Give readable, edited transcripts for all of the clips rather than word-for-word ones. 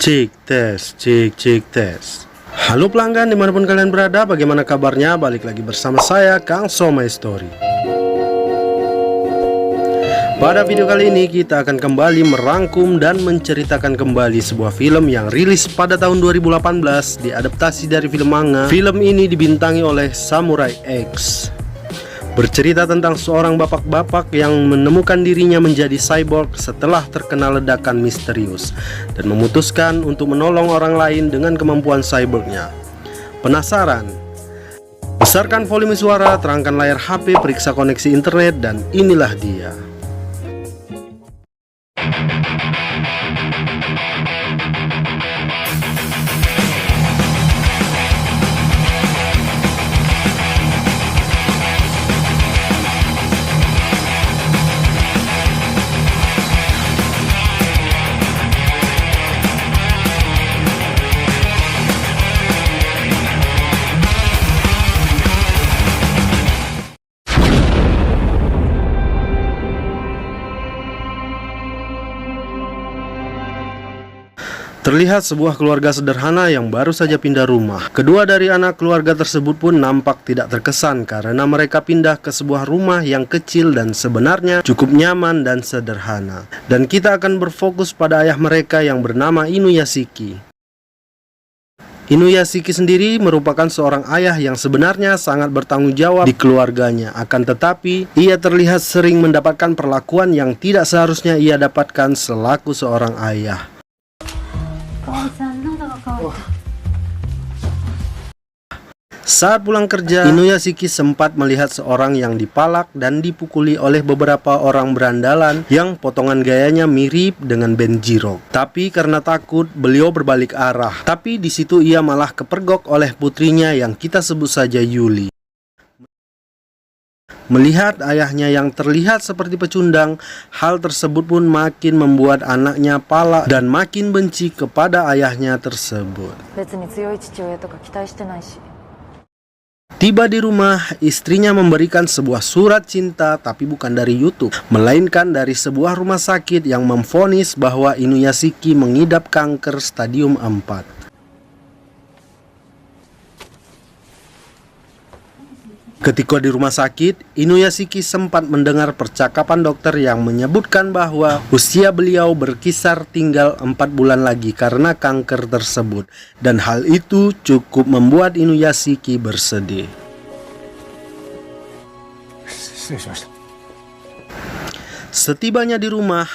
Cek tes. Halo pelanggan dimanapun kalian berada, bagaimana kabarnya? Balik lagi bersama saya Kang Somai Story. Pada video kali ini kita akan kembali merangkum dan menceritakan kembali sebuah film yang rilis pada tahun 2018, diadaptasi dari film manga. Film ini dibintangi oleh Samurai X. Bercerita tentang seorang bapak-bapak yang menemukan dirinya menjadi cyborg setelah terkena ledakan misterius dan memutuskan untuk menolong orang lain dengan kemampuan cyborgnya. Penasaran? Besarkan volume suara, terangkan layar HP, periksa koneksi internet, dan inilah dia. Terlihat sebuah keluarga sederhana yang baru saja pindah rumah. Kedua dari anak keluarga tersebut pun nampak tidak terkesan karena mereka pindah ke sebuah rumah yang kecil dan sebenarnya cukup nyaman dan sederhana. Dan kita akan berfokus pada ayah mereka yang bernama Inuyashiki. Inuyashiki sendiri merupakan seorang ayah yang sebenarnya sangat bertanggung jawab di keluarganya. Akan tetapi, ia terlihat sering mendapatkan perlakuan yang tidak seharusnya ia dapatkan selaku seorang ayah. Saat pulang kerja, Inuyashiki sempat melihat seorang yang dipalak dan dipukuli oleh beberapa orang berandalan yang potongan gayanya mirip dengan Benjiro. Tapi karena takut, beliau berbalik arah. Tapi di situ ia malah kepergok oleh putrinya yang kita sebut saja Yuli. Melihat ayahnya yang terlihat seperti pecundang, hal tersebut pun makin membuat anaknya palak dan makin benci kepada ayahnya tersebut. Tiba di rumah, istrinya memberikan sebuah surat cinta, tapi bukan dari YouTube, melainkan dari sebuah rumah sakit yang memvonis bahwa Inuyashiki mengidap kanker stadium 4. Ketika di rumah sakit, Inuyashiki sempat mendengar percakapan dokter yang menyebutkan bahwa usia beliau berkisar tinggal 4 bulan lagi karena kanker tersebut. Dan hal itu cukup membuat Inuyashiki bersedih. Setibanya di rumah,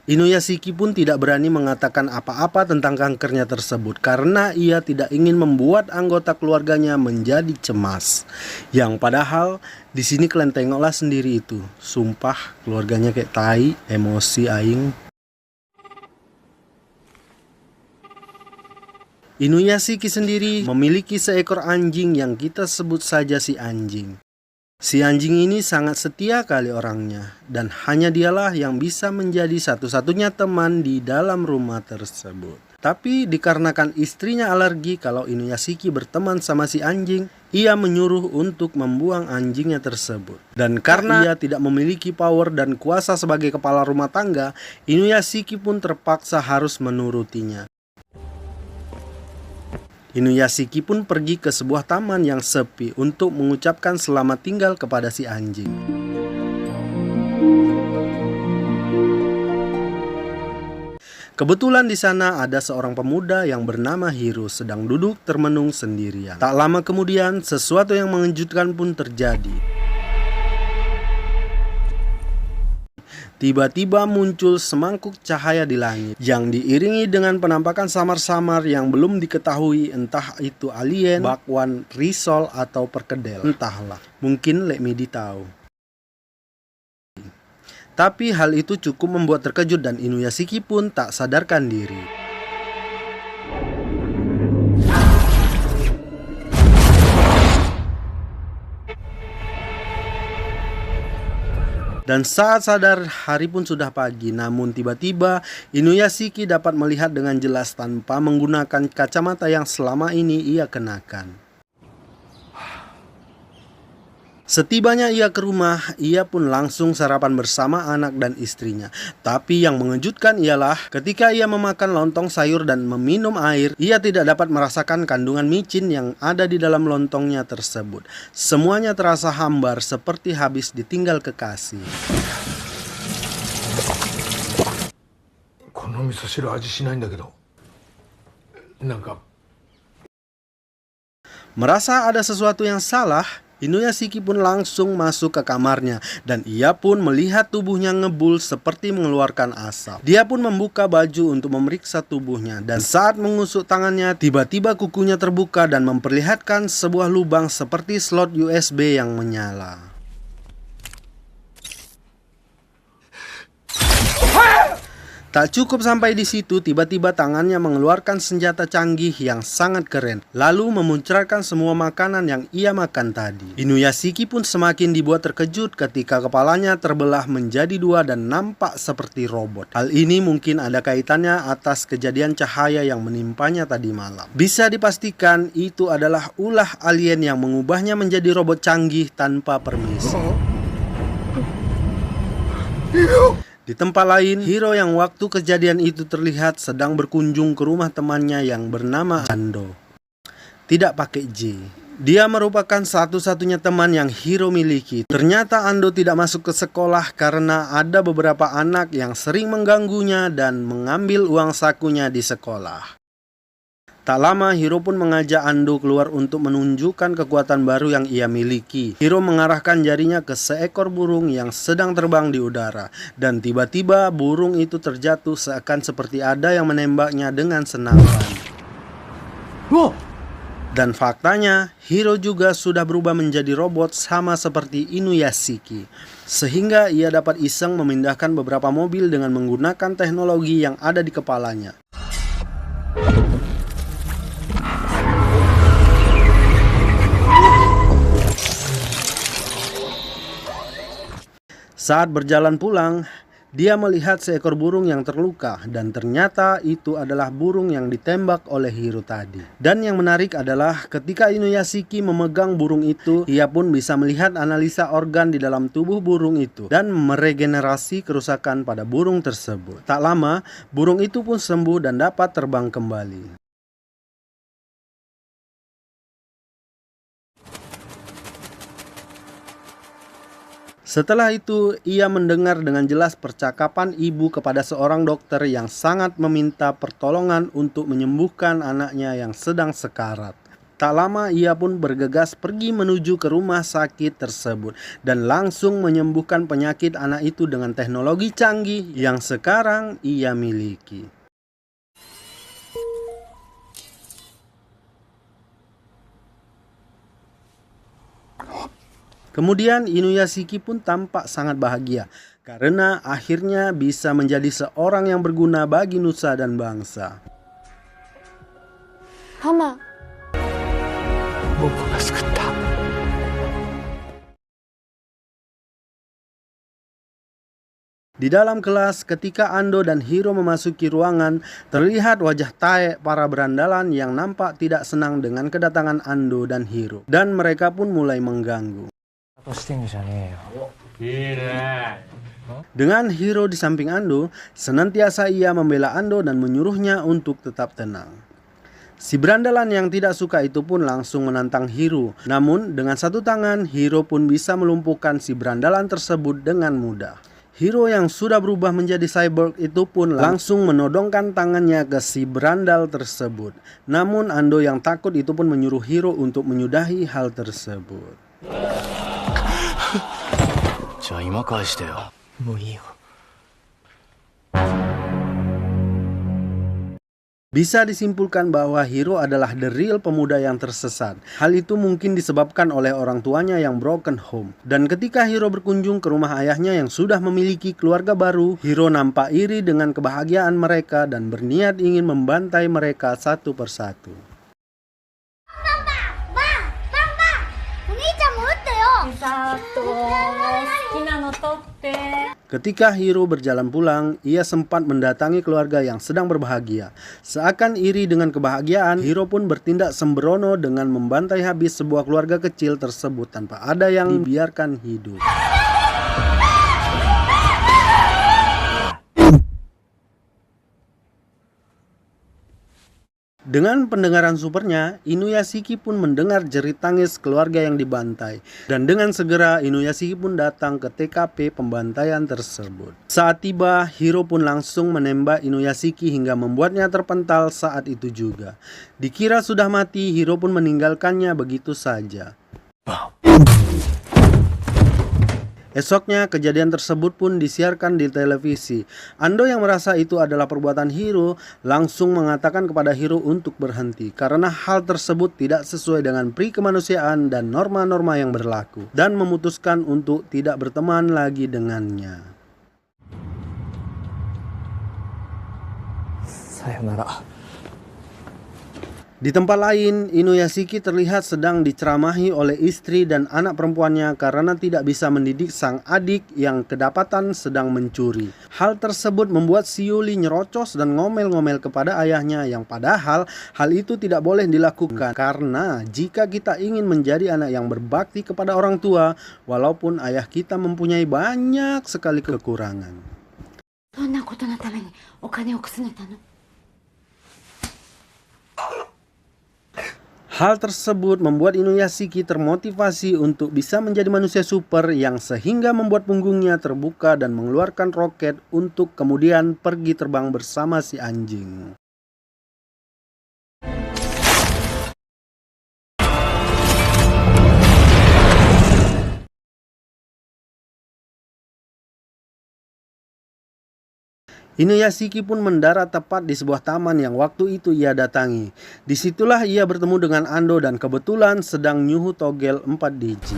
Inuyashiki pun tidak berani mengatakan apa-apa tentang kankernya tersebut karena ia tidak ingin membuat anggota keluarganya menjadi cemas. Yang padahal di sini kalian tengoklah sendiri itu, sumpah keluarganya kayak tai, emosi aing. Inuyashiki sendiri memiliki seekor anjing yang kita sebut saja si anjing. Si anjing ini sangat setia kali orangnya, dan hanya dialah yang bisa menjadi satu-satunya teman di dalam rumah tersebut. Tapi dikarenakan istrinya alergi kalau Inuyashiki berteman sama si anjing, ia menyuruh untuk membuang anjingnya tersebut. Dan karena ia tidak memiliki power dan kuasa sebagai kepala rumah tangga, Inuyashiki pun terpaksa harus menurutinya. Inuyashiki pun pergi ke sebuah taman yang sepi untuk mengucapkan selamat tinggal kepada si anjing. Kebetulan di sana ada seorang pemuda yang bernama Hiro sedang duduk termenung sendirian. Tak lama kemudian, sesuatu yang mengejutkan pun terjadi. Tiba-tiba muncul semangkuk cahaya di langit yang diiringi dengan penampakan samar-samar yang belum diketahui entah itu alien, bakwan, risol, atau perkedel. Entahlah, mungkin Lek Midi tahu. Tapi hal itu cukup membuat terkejut dan Inuyashiki pun tak sadarkan diri. Dan saat sadar, hari pun sudah pagi. Namun tiba-tiba Inuyashiki dapat melihat dengan jelas tanpa menggunakan kacamata yang selama ini ia kenakan. Setibanya ia ke rumah, ia pun langsung sarapan bersama anak dan istrinya. Tapi yang mengejutkan ialah ketika ia memakan lontong sayur dan meminum air, ia tidak dapat merasakan kandungan micin yang ada di dalam lontongnya tersebut. Semuanya terasa hambar seperti habis ditinggal kekasih. Merasa ada sesuatu yang salah, Inuyashiki pun langsung masuk ke kamarnya dan ia pun melihat tubuhnya ngebul seperti mengeluarkan asap. Dia pun membuka baju untuk memeriksa tubuhnya dan saat mengusuk tangannya, tiba-tiba kukunya terbuka dan memperlihatkan sebuah lubang seperti slot USB yang menyala. Tak cukup sampai di situ, tiba-tiba tangannya mengeluarkan senjata canggih yang sangat keren, lalu memuncratkan semua makanan yang ia makan tadi. Inuyashiki pun semakin dibuat terkejut ketika kepalanya terbelah menjadi dua dan nampak seperti robot. Hal ini mungkin ada kaitannya atas kejadian cahaya yang menimpanya tadi malam. Bisa dipastikan itu adalah ulah alien yang mengubahnya menjadi robot canggih tanpa permisi. Di tempat lain, Hiro yang waktu kejadian itu terlihat sedang berkunjung ke rumah temannya yang bernama Ando. Tidak pakai J. Dia merupakan satu-satunya teman yang Hiro miliki. Ternyata Ando tidak masuk ke sekolah karena ada beberapa anak yang sering mengganggunya dan mengambil uang sakunya di sekolah. Tak lama Hiro pun mengajak Ando keluar untuk menunjukkan kekuatan baru yang ia miliki. Hiro mengarahkan jarinya ke seekor burung yang sedang terbang di udara. Dan tiba-tiba burung itu terjatuh seakan seperti ada yang menembaknya dengan senapan. Dan faktanya, Hiro juga sudah berubah menjadi robot sama seperti Inuyashiki. Sehingga ia dapat iseng memindahkan beberapa mobil dengan menggunakan teknologi yang ada di kepalanya. Saat berjalan pulang, dia melihat seekor burung yang terluka dan ternyata itu adalah burung yang ditembak oleh Hiro tadi. Dan yang menarik adalah ketika Inuyashiki memegang burung itu, ia pun bisa melihat analisa organ di dalam tubuh burung itu dan meregenerasi kerusakan pada burung tersebut. Tak lama, burung itu pun sembuh dan dapat terbang kembali. Setelah itu, ia mendengar dengan jelas percakapan ibu kepada seorang dokter yang sangat meminta pertolongan untuk menyembuhkan anaknya yang sedang sekarat. Tak lama ia pun bergegas pergi menuju ke rumah sakit tersebut dan langsung menyembuhkan penyakit anak itu dengan teknologi canggih yang sekarang ia miliki. Kemudian Inuyashiki pun tampak sangat bahagia karena akhirnya bisa menjadi seorang yang berguna bagi nusa dan bangsa. Hama. Di dalam kelas, ketika Ando dan Hiro memasuki ruangan, terlihat wajah Tae para berandalan yang nampak tidak senang dengan kedatangan Ando dan Hiro. Dan mereka pun mulai mengganggu. Dengan Hiro di samping Ando, senantiasa ia membela Ando dan menyuruhnya untuk tetap tenang. Si berandalan yang tidak suka itu pun langsung menantang Hiro. Namun dengan satu tangan, Hiro pun bisa melumpuhkan si berandalan tersebut dengan mudah. Hiro yang sudah berubah menjadi cyborg itu pun langsung menodongkan tangannya ke si berandal tersebut. Namun Ando yang takut itu pun menyuruh Hiro untuk menyudahi hal tersebut. Bisa disimpulkan bahwa Hiro adalah the real pemuda yang tersesat. Hal itu mungkin disebabkan oleh orang tuanya yang broken home. Dan ketika Hiro berkunjung ke rumah ayahnya yang sudah memiliki keluarga baru, Hiro nampak iri dengan kebahagiaan mereka dan berniat ingin membantai mereka satu persatu. Ketika Hiro berjalan pulang, ia sempat mendatangi keluarga yang sedang berbahagia. Seakan iri dengan kebahagiaan, Hiro pun bertindak sembrono dengan membantai habis sebuah keluarga kecil tersebut tanpa ada yang dibiarkan hidup. Dengan pendengaran supernya, Inuyashiki pun mendengar jerit tangis keluarga yang dibantai. Dan dengan segera Inuyashiki pun datang ke TKP pembantaian tersebut. Saat tiba, Hiro pun langsung menembak Inuyashiki hingga membuatnya terpental saat itu juga. Dikira sudah mati, Hiro pun meninggalkannya begitu saja. Esoknya kejadian tersebut pun disiarkan di televisi. Ando yang merasa itu adalah perbuatan Hiro langsung mengatakan kepada Hiro untuk berhenti karena hal tersebut tidak sesuai dengan pri kemanusiaan dan norma-norma yang berlaku, dan memutuskan untuk tidak berteman lagi dengannya. Sayonara. Di tempat lain, Inuyashiki terlihat sedang diceramahi oleh istri dan anak perempuannya karena tidak bisa mendidik sang adik yang kedapatan sedang mencuri. Hal tersebut membuat si Yuli nyerocos dan ngomel-ngomel kepada ayahnya, yang padahal hal itu tidak boleh dilakukan karena jika kita ingin menjadi anak yang berbakti kepada orang tua, walaupun ayah kita mempunyai banyak sekali kekurangan. Hal tersebut membuat Inuyashiki termotivasi untuk bisa menjadi manusia super yang sehingga membuat punggungnya terbuka dan mengeluarkan roket untuk kemudian pergi terbang bersama si anjing. Inuyashiki pun mendarat tepat di sebuah taman yang waktu itu ia datangi. Disitulah ia bertemu dengan Ando dan kebetulan sedang nyuhu togel 4 DJ.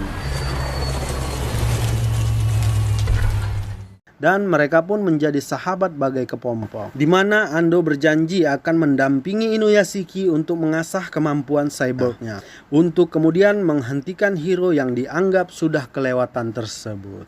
Dan mereka pun menjadi sahabat bagai kepompong, di mana Ando berjanji akan mendampingi Inuyashiki untuk mengasah kemampuan cyborgnya, untuk kemudian menghentikan Hiro yang dianggap sudah kelewatan tersebut.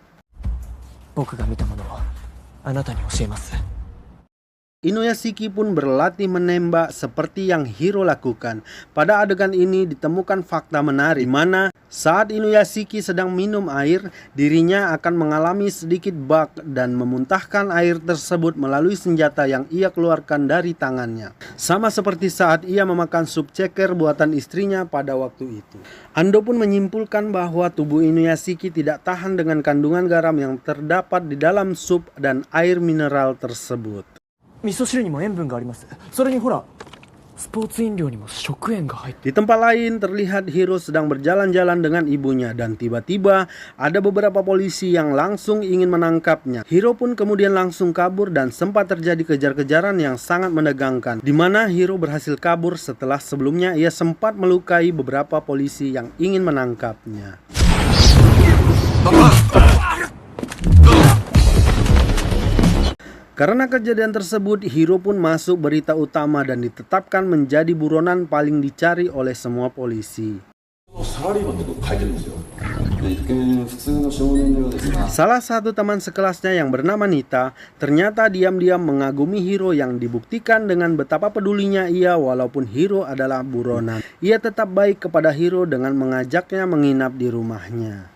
Inuyashiki pun berlatih menembak seperti yang Hiro lakukan. Pada adegan ini ditemukan fakta menarik, di mana saat Inuyashiki sedang minum air, dirinya akan mengalami sedikit bug dan memuntahkan air tersebut melalui senjata yang ia keluarkan dari tangannya. Sama seperti saat ia memakan sup ceker buatan istrinya pada waktu itu. Ando pun menyimpulkan bahwa tubuh Inuyashiki tidak tahan dengan kandungan garam yang terdapat di dalam sup dan air mineral tersebut. Di tempat lain terlihat Hiro sedang berjalan-jalan dengan ibunya dan tiba-tiba ada beberapa polisi yang langsung ingin menangkapnya. Hiro pun kemudian langsung kabur dan sempat terjadi kejar-kejaran yang sangat menegangkan, di mana Hiro berhasil kabur setelah sebelumnya ia sempat melukai beberapa polisi yang ingin menangkapnya. Karena kejadian tersebut, Hiro pun masuk berita utama dan ditetapkan menjadi buronan paling dicari oleh semua polisi. Salah satu teman sekelasnya yang bernama Nita ternyata diam-diam mengagumi Hiro yang dibuktikan dengan betapa pedulinya ia walaupun Hiro adalah buronan. Ia tetap baik kepada Hiro dengan mengajaknya menginap di rumahnya.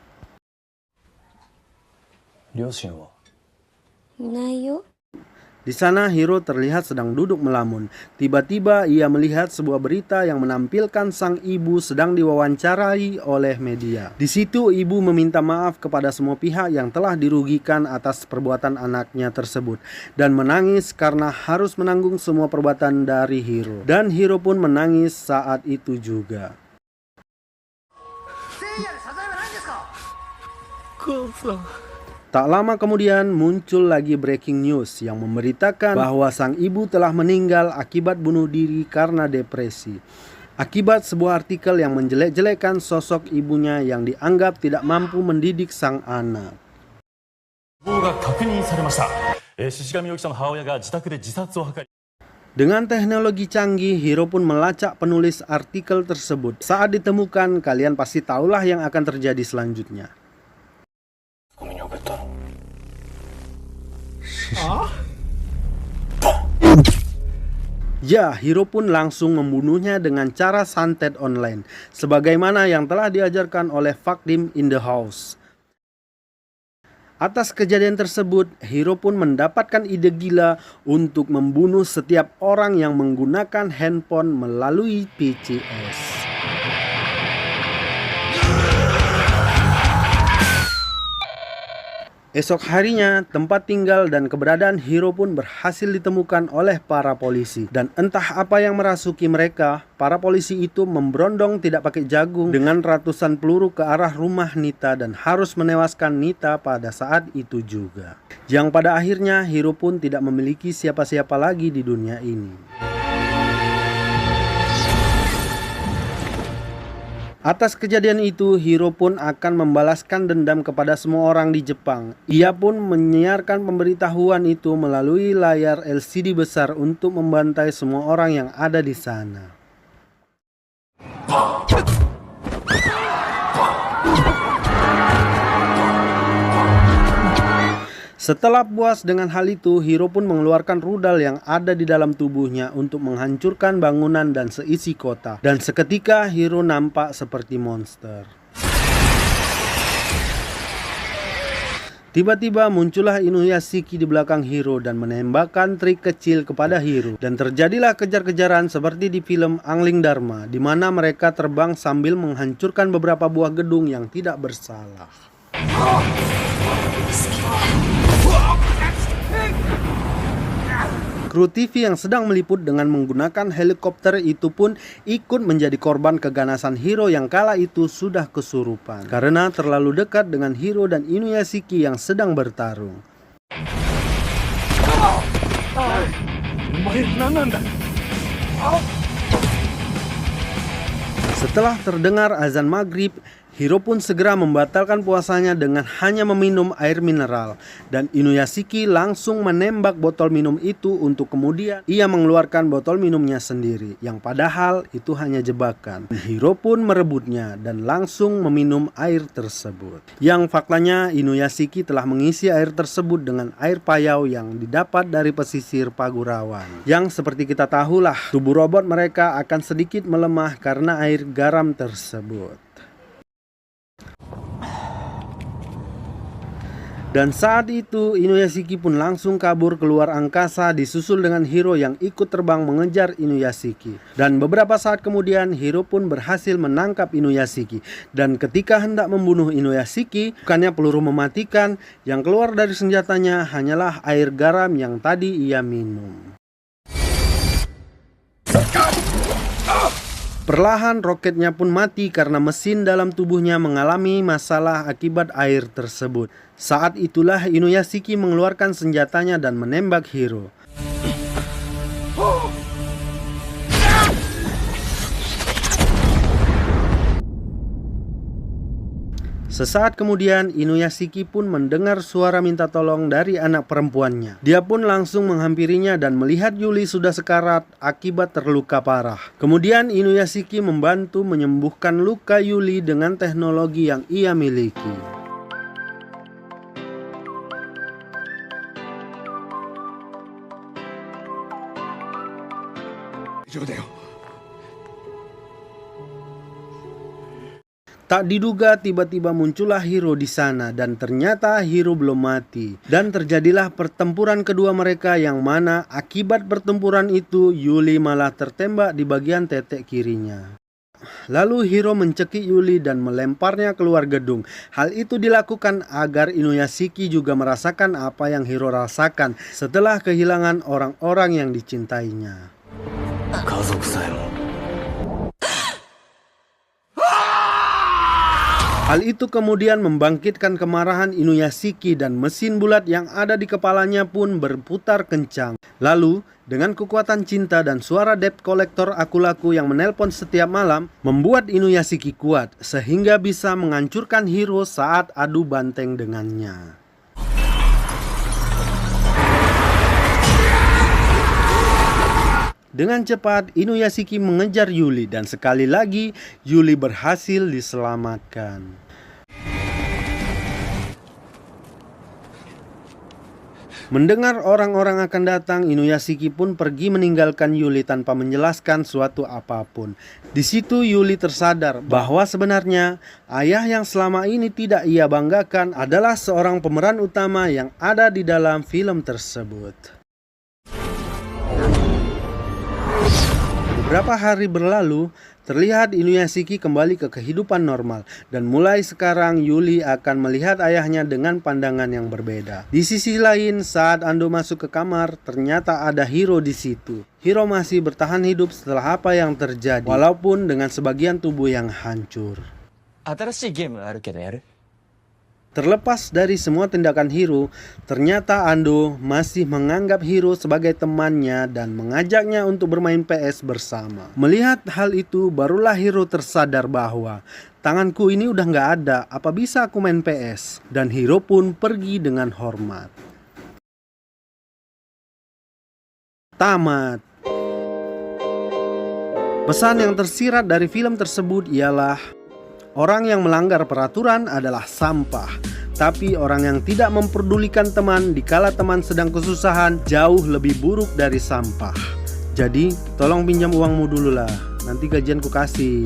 Di sana Hiro terlihat sedang duduk melamun. Tiba-tiba ia melihat sebuah berita yang menampilkan sang ibu sedang diwawancarai oleh media. Di situ ibu meminta maaf kepada semua pihak yang telah dirugikan atas perbuatan anaknya tersebut dan menangis karena harus menanggung semua perbuatan dari Hiro. Dan Hiro pun menangis saat itu juga. Tak lama kemudian muncul lagi breaking news yang memberitakan bahwa sang ibu telah meninggal akibat bunuh diri karena depresi. Akibat sebuah artikel yang menjelek-jelekan sosok ibunya yang dianggap tidak mampu mendidik sang anak. Dengan teknologi canggih, Hiro pun melacak penulis artikel tersebut. Saat ditemukan, kalian pasti tahulah yang akan terjadi selanjutnya. Ya, Hiro pun langsung membunuhnya dengan cara santet online, sebagaimana yang telah diajarkan oleh Fakdim in the House. Atas kejadian tersebut, Hiro pun mendapatkan ide gila untuk membunuh setiap orang yang menggunakan handphone melalui PCS. Esok harinya, tempat tinggal dan keberadaan Hiro pun berhasil ditemukan oleh para polisi. Dan entah apa yang merasuki mereka, para polisi itu memberondong tidak pakai jagung dengan ratusan peluru ke arah rumah Nita dan harus menewaskan Nita pada saat itu juga. Yang pada akhirnya Hiro pun tidak memiliki siapa-siapa lagi di dunia ini. Atas kejadian itu, Hiro pun akan membalaskan dendam kepada semua orang di Jepang. Ia pun menyiarkan pemberitahuan itu melalui layar LCD besar untuk membantai semua orang yang ada di sana. Setelah puas dengan hal itu, Hiro pun mengeluarkan rudal yang ada di dalam tubuhnya untuk menghancurkan bangunan dan seisi kota. Dan seketika Hiro nampak seperti monster. Tiba-tiba muncullah Inuyashiki di belakang Hiro dan menembakkan trik kecil kepada Hiro. Dan terjadilah kejar-kejaran seperti di film Angling Dharma, di mana mereka terbang sambil menghancurkan beberapa buah gedung yang tidak bersalah. Kru TV yang sedang meliput dengan menggunakan helikopter itu pun ikut menjadi korban keganasan Hiro yang kala itu sudah kesurupan karena terlalu dekat dengan Hiro dan Inuyashiki yang sedang bertarung. Setelah terdengar azan maghrib, Hiro pun segera membatalkan puasanya dengan hanya meminum air mineral. Dan Inuyashiki langsung menembak botol minum itu untuk kemudian ia mengeluarkan botol minumnya sendiri. Yang padahal itu hanya jebakan. Hiro pun merebutnya dan langsung meminum air tersebut. Yang faktanya Inuyashiki telah mengisi air tersebut dengan air payau yang didapat dari pesisir Pagurawan. Yang seperti kita tahulah, tubuh robot mereka akan sedikit melemah karena air garam tersebut. Dan saat itu Inuyashiki pun langsung kabur keluar angkasa disusul dengan Hiro yang ikut terbang mengejar Inuyashiki. Dan beberapa saat kemudian Hiro pun berhasil menangkap Inuyashiki. Dan ketika hendak membunuh Inuyashiki, bukannya peluru mematikan, yang keluar dari senjatanya hanyalah air garam yang tadi ia minum. Perlahan roketnya pun mati karena mesin dalam tubuhnya mengalami masalah akibat air tersebut. Saat itulah Inuyashiki mengeluarkan senjatanya dan menembak Hiro. Sesaat kemudian Inuyashiki pun mendengar suara minta tolong dari anak perempuannya. Dia pun langsung menghampirinya dan melihat Yuli sudah sekarat akibat terluka parah. Kemudian Inuyashiki membantu menyembuhkan luka Yuli dengan teknologi yang ia miliki. Tak diduga tiba-tiba muncullah Hiro di sana dan ternyata Hiro belum mati. Dan terjadilah pertempuran kedua mereka yang mana akibat pertempuran itu Yuli malah tertembak di bagian tetek kirinya. Lalu Hiro mencekik Yuli dan melemparnya keluar gedung. Hal itu dilakukan agar Inuyashiki juga merasakan apa yang Hiro rasakan setelah kehilangan orang-orang yang dicintainya. Hal itu kemudian membangkitkan kemarahan Inuyashiki dan mesin bulat yang ada di kepalanya pun berputar kencang. Lalu, dengan kekuatan cinta dan suara debt collector aku-laku yang menelpon setiap malam, membuat Inuyashiki kuat sehingga bisa menghancurkan Hiro saat adu banteng dengannya. Dengan cepat Inuyashiki mengejar Yuli dan sekali lagi Yuli berhasil diselamatkan. Mendengar orang-orang akan datang, Inuyashiki pun pergi meninggalkan Yuli tanpa menjelaskan suatu apapun. Di situ Yuli tersadar bahwa sebenarnya ayah yang selama ini tidak ia banggakan adalah seorang pemeran utama yang ada di dalam film tersebut. Beberapa hari berlalu, terlihat Inuyashiki kembali ke kehidupan normal dan mulai sekarang Yuli akan melihat ayahnya dengan pandangan yang berbeda. Di sisi lain, saat Ando masuk ke kamar, ternyata ada Hiro di situ. Hiro masih bertahan hidup setelah apa yang terjadi, walaupun dengan sebagian tubuh yang hancur. Terlepas dari semua tindakan Hiro, ternyata Ando masih menganggap Hiro sebagai temannya dan mengajaknya untuk bermain PS bersama. Melihat hal itu, barulah Hiro tersadar bahwa tanganku ini udah nggak ada, apa bisa aku main PS? Dan Hiro pun pergi dengan hormat. Tamat. Pesan yang tersirat dari film tersebut ialah orang yang melanggar peraturan adalah sampah, tapi orang yang tidak memperdulikan teman dikala teman sedang kesusahan jauh lebih buruk dari sampah. Jadi, tolong pinjam uangmu dulu lah, nanti gajian ku kasih.